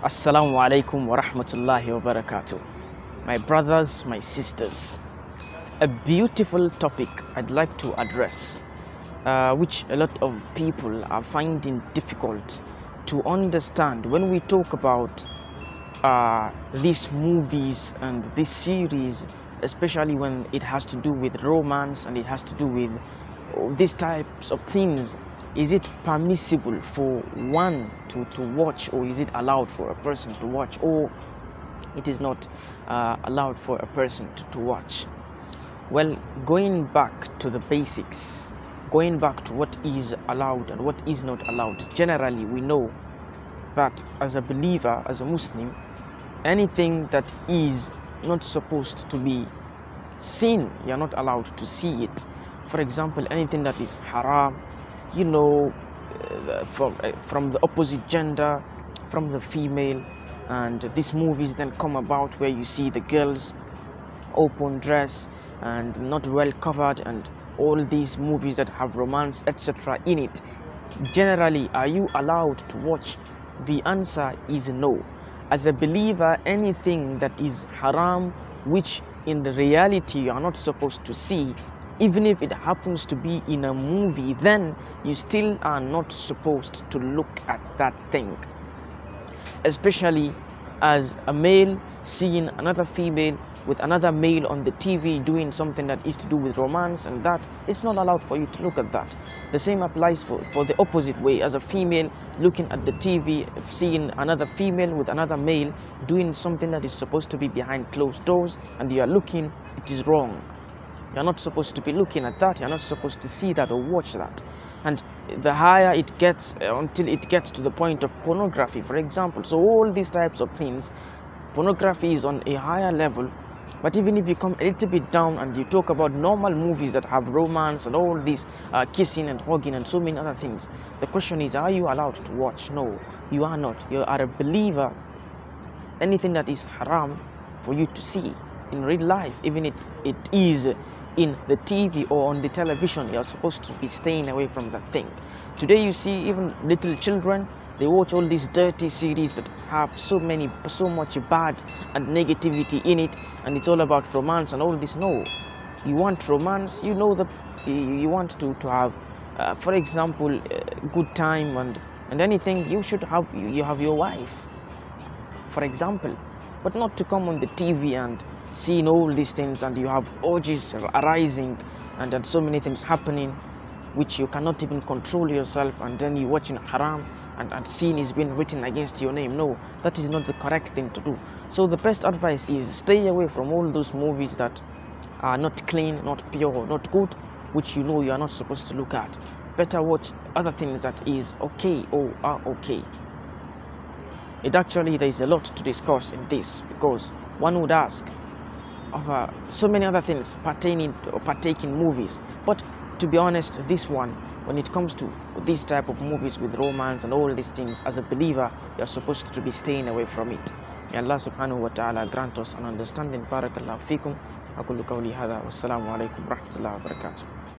Assalamu alaikum wa rahmatullahi wa barakatuh. My brothers, my sisters, a beautiful topic I'd like to address, which a lot of people are finding difficult to understand when we talk about these movies and this series, especially when it has to do with romance and it has to do with these types of things. Is it permissible for one to watch, or is it allowed for a person to watch, or it is not allowed for a person to watch? Well, going back to the basics, going back to what is allowed and what is not allowed, generally we know that as a believer, as a Muslim, anything that is not supposed to be seen, you're not allowed to see it. For example, anything that is haram, from the opposite gender, from the female, and these movies then come about where you see the girls open dress and not well covered, and all these movies that have romance, etc. in it. Generally, are you allowed to watch? The answer is no. As a believer, anything that is haram, which in the reality you are not supposed to see, even if it happens to be in a movie, then you still are not supposed to look at that thing. Especially as a male seeing another female with another male on the TV doing something that is to do with romance, and that it's not allowed for you to look at that. The same applies for the opposite way. As a female looking at the TV, seeing another female with another male doing something that is supposed to be behind closed doors, and you are looking, it is wrong. You're not supposed to be looking at that. You're not supposed to see that or watch that. And the higher it gets, until it gets to the point of pornography, for example. So all these types of things, pornography is on a higher level. But even if you come a little bit down and you talk about normal movies that have romance and all this kissing and hugging and so many other things, the question is, are you allowed to watch? No, you are not. You are a believer. Anything that is haram for you to see in real life, even if it is in the TV or on the television, you're supposed to be staying away from that thing. Today you see even little children, they watch all these dirty series that have so much bad and negativity in it, and it's all about romance and all this. No, you want romance, you want to have for example, good time and anything, you should have you have your wife, for example, but not to come on the TV and seeing all these things, and you have urges arising and so many things happening which you cannot even control yourself, and then you watching haram and sin is being written against your name. No, that is not the correct thing to do. So the best advice is stay away from all those movies that are not clean, not pure, not good, which you know you are not supposed to look at. Better watch other things that is okay or are okay. There is a lot to discuss in this, because one would ask of so many other things pertaining to or partaking movies. But to be honest, this one, when it comes to this type of movies with romance and all these things, as a believer, you are supposed to be staying away from it. May Allah subhanahu wa ta'ala grant us an understanding. Barakallahu fikum. Aqulu qawli hadha. Wassalamu alaikum wa rahmatullahi wa barakatuh.